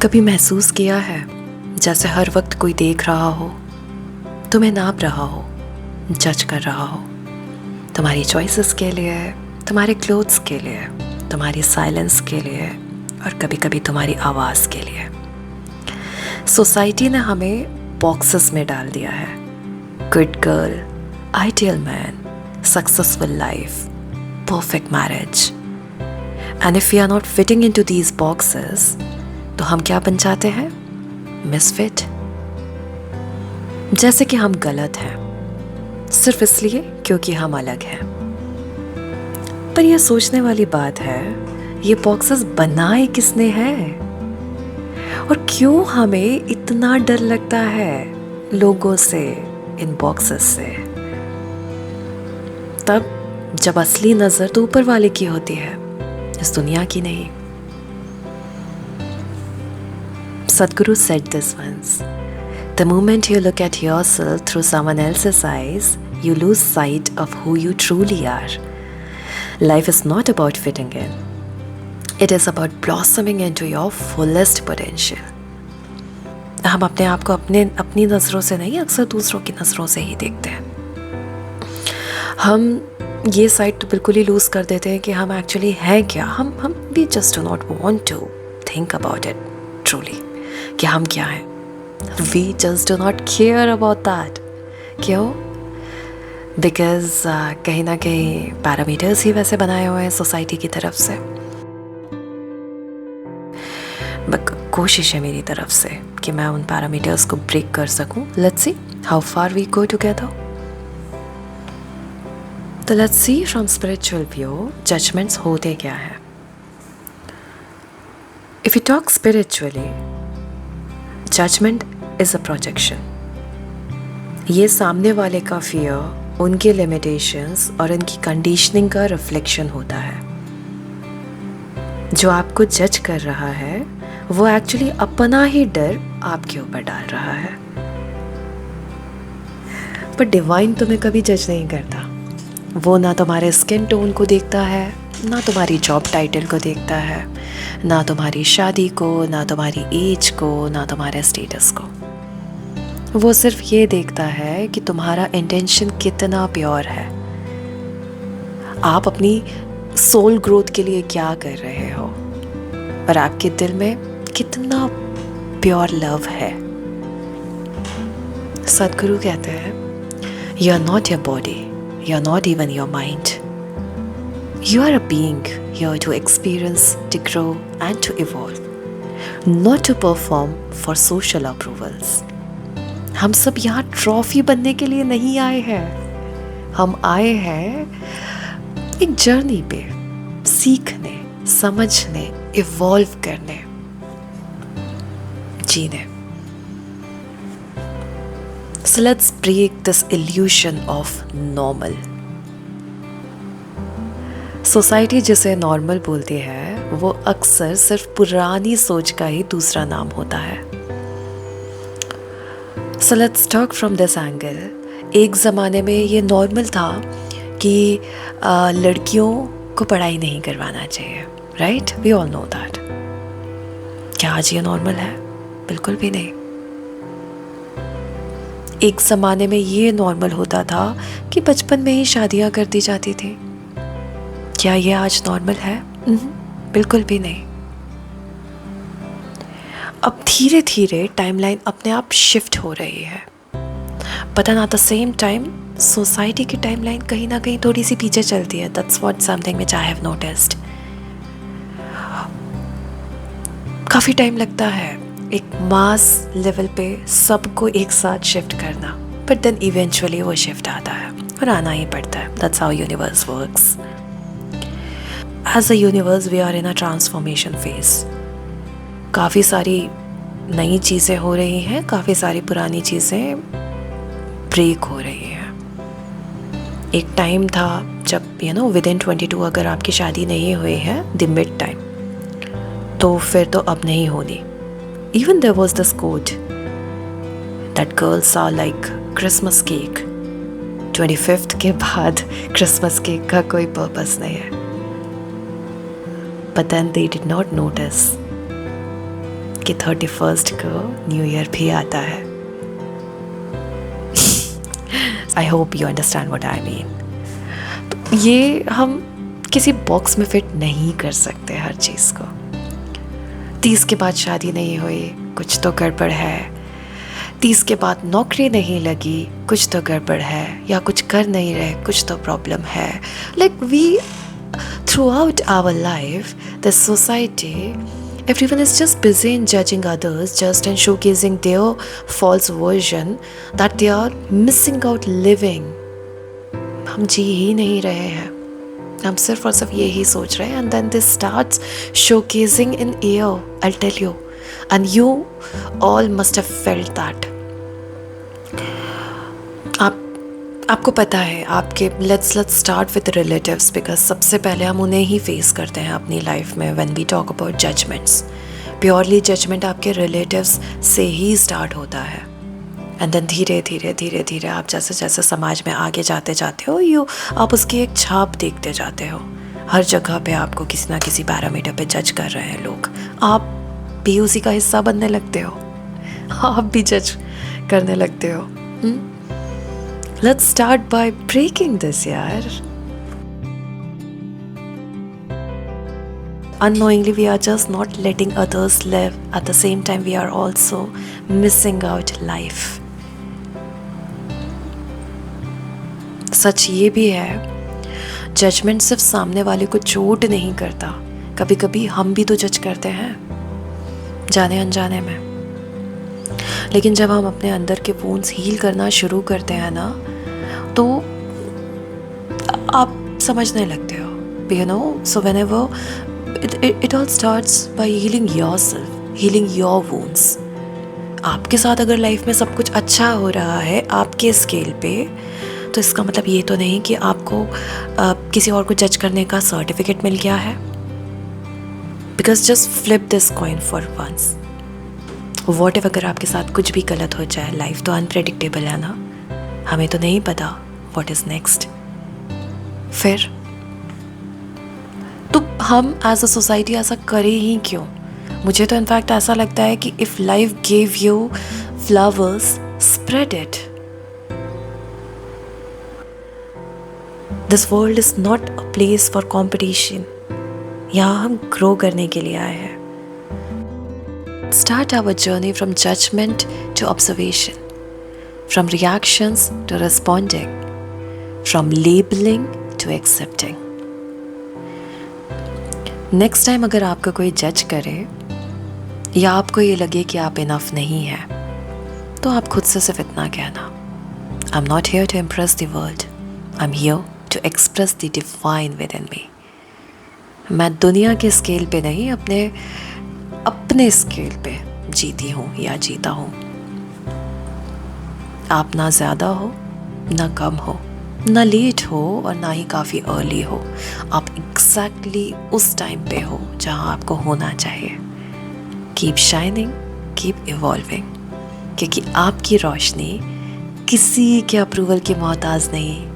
कभी महसूस किया है जैसे हर वक्त कोई देख रहा हो, तुम्हें नाप रहा हो, जज कर रहा हो, तुम्हारी चॉइसेस के लिए, तुम्हारे क्लोथ्स के लिए, तुम्हारी साइलेंस के लिए और कभी कभी तुम्हारी आवाज़ के लिए। सोसाइटी ने हमें बॉक्सेस में डाल दिया है। Good girl, ideal man, successful life, perfect marriage. And if we are not fitting into these boxes तो हम क्या बन जाते हैं? मिसफिट। जैसे कि हम गलत हैं सिर्फ इसलिए क्योंकि हम अलग हैं। पर यह सोचने वाली बात है, ये बॉक्सेस बनाए किसने हैं और क्यों हमें इतना डर लगता है लोगों से, इन बॉक्सेस से? तब जब असली नजर तो ऊपर वाले की होती है, इस दुनिया की नहीं। Sadhguru said this once, the moment you look at yourself through someone else's eyes, you lose sight of who you truly are. Life is not about fitting in. It is about blossoming into your fullest potential. हम अपने आप को अपनी नज़रों से नहीं, अक्सर दूसरों की नज़रों से ही देखते हैं। हम ये साइड तो बिल्कुल ही लूज़ कर देते हैं कि हम एक्चुअली हैं क्या। हम we just do not want to think about it truly. कि हम क्या हैं। We just do not care about that. क्यों? Because कहीं ना कहीं पैरामीटर्स ही वैसे बनाए हुए हैं सोसाइटी की तरफ से। कोशिश है मेरी तरफ से कि मैं उन पैरामीटर्स को ब्रेक कर सकूं। Let's see how far we go together. तो let's see from spiritual view, judgments होते क्या हैं। If we talk spiritually, judgement is a projection. ये सामने वाले का फियर, उनके लिमिटेशंस और उनकी कंडीशनिंग का रिफ्लेक्शन होता है। जो आपको जज कर रहा है वो एक्चुअली अपना ही डर आपके ऊपर डाल रहा है। पर डिवाइन तुम्हें कभी जज नहीं करता। वो ना तुम्हारे स्किन टोन को देखता है, ना तुम्हारी जॉब टाइटल को देखता है, ना तुम्हारी शादी को, ना तुम्हारी एज को, ना तुम्हारे स्टेटस को। वो सिर्फ ये देखता है कि तुम्हारा इंटेंशन कितना प्योर है, आप अपनी सोल ग्रोथ के लिए क्या कर रहे हो और आपके दिल में कितना प्योर लव है। सदगुरु कहते हैं, you are not your body, you are not even your mind. You are a being here to experience, to grow and to evolve, not to perform for social approvals. हम सब यहाँ trophy बनने के लिए नहीं आए हैं। हम आए हैं एक जर्नी पे, सीखने, समझने, इवॉल्व करने, जीने। So let's break this illusion of normal. Society जिसे नॉर्मल बोलती है वो अक्सर सिर्फ पुरानी सोच का ही दूसरा नाम होता है। So let's talk from this angle. एक ज़माने में ये नॉर्मल था कि लड़कियों को पढ़ाई नहीं करवाना चाहिए, right? We all know that. क्या आज ये नॉर्मल है? बिल्कुल भी नहीं। एक ज़माने में ये नॉर्मल होता था कि बचपन में ही शादियाँ कर दी जाती थी। क्या ये आज नॉर्मल है? बिल्कुल भी नहीं। अब धीरे धीरे टाइमलाइन अपने आप शिफ्ट हो रही है, but at the same time society की टाइमलाइन कहीं ना कहीं थोड़ी सी पीछे चलती है। That's what something which I have noticed. काफ़ी टाइम लगता है एक मास लेवल पे सबको एक साथ शिफ्ट करना, बट देन इवेंचुअली वो शिफ्ट आता है और आना ही पड़ता है। That's how universe works. As a universe, we are in a transformation phase. काफ़ी सारी नई चीज़ें हो रही हैं, काफ़ी सारी पुरानी चीज़ें ब्रेक हो रही हैं। एक टाइम था जब within 22 अगर आपकी शादी नहीं हुई है, द मिड टाइम, तो फिर तो अब नहीं होनी। Even there was this quote that girls are like Christmas cake. 25th के बाद क्रिसमस केक का कोई पर्पस नहीं है। But then they did not notice कि 31st को न्यू ईयर भी आता है. I hope you understand what I mean. ये हम किसी बॉक्स में फिट नहीं कर सकते हर चीज़ को. 30 के बाद शादी नहीं हुई, कुछ तो गड़बड़ है. 30 के बाद नौकरी नहीं लगी, कुछ तो गड़बड़ है. या कुछ कर नहीं रहे, कुछ तो प्रॉब्लम है. Like we, throughout our life, the society, everyone is just busy in judging others, just in showcasing their false version that they are missing out living. हम जी ही नहीं रहे हैं, हम सिर्फ और सिर्फ यही सोच रहे हैं. And then this starts showcasing in air, I'll tell you. And you all must have felt that. आपको पता है आपके let's start with the relatives, because सबसे पहले हम उन्हें ही फेस करते हैं अपनी लाइफ में when we talk about judgments. Purely judgment आपके relatives से ही स्टार्ट होता है. एंड देन धीरे धीरे आप जैसे जैसे समाज में आगे जाते हो आप उसकी एक छाप देखते जाते हो. हर जगह पे आपको किसी ना किसी पैरामीटर पे जज कर रहे हैं लोग. आप भी उसी का हिस्सा बनने लगते हो, आप भी जज करने लगते हो. Let's start by breaking this यार. Unknowingly we are just not letting others live. At the same time we are also missing out life. सच ये भी है, जजमेंट सिर्फ सामने वाले को चोट नहीं करता, कभी कभी हम भी तो जज करते हैं जाने अनजाने में. लेकिन जब हम अपने अंदर के वुंड्स हील करना शुरू करते हैं ना, तो आप समझने लगते हो. You know, so whenever it all starts by healing yourself, healing your wounds. आपके साथ अगर लाइफ में सब कुछ अच्छा हो रहा है आपके स्केल पे, तो इसका मतलब ये तो नहीं कि आपको किसी और को जज करने का सर्टिफिकेट मिल गया है. Because just flip this coin for once. What if अगर आपके साथ कुछ भी गलत हो जाए, लाइफ तो अनप्रेडिक्टेबल है ना, हमें तो नहीं पता व्हाट इज नेक्स्ट. फिर तो हम एज अ सोसाइटी ऐसा करें ही क्यों? मुझे तो इनफैक्ट ऐसा लगता है कि if life gave you flowers, spread it. This world is not a place for competition. यहाँ हम ग्रो करने के लिए आए हैं. Start our journey from judgment to observation, from reactions to responding, from labeling to accepting. Next time अगर आपको कोई जज करे या आपको ये लगे कि आप इनफ नहीं हैं, तो आप खुद से सिर्फ इतना कहना, I'm not here to impress the world. I'm here to express the divine within me. मैं दुनिया के स्केल पे नहीं, अपने स्केल पे जीती हूँ या जीता हूँ. आप ना ज़्यादा हो ना कम हो, ना लेट हो और ना ही काफ़ी अर्ली हो. आप एग्जैक्टली उस टाइम पे हो जहाँ आपको होना चाहिए. कीप शाइनिंग, कीप इवॉल्विंग, क्योंकि आपकी रोशनी किसी के अप्रूवल की मोहताज नहीं,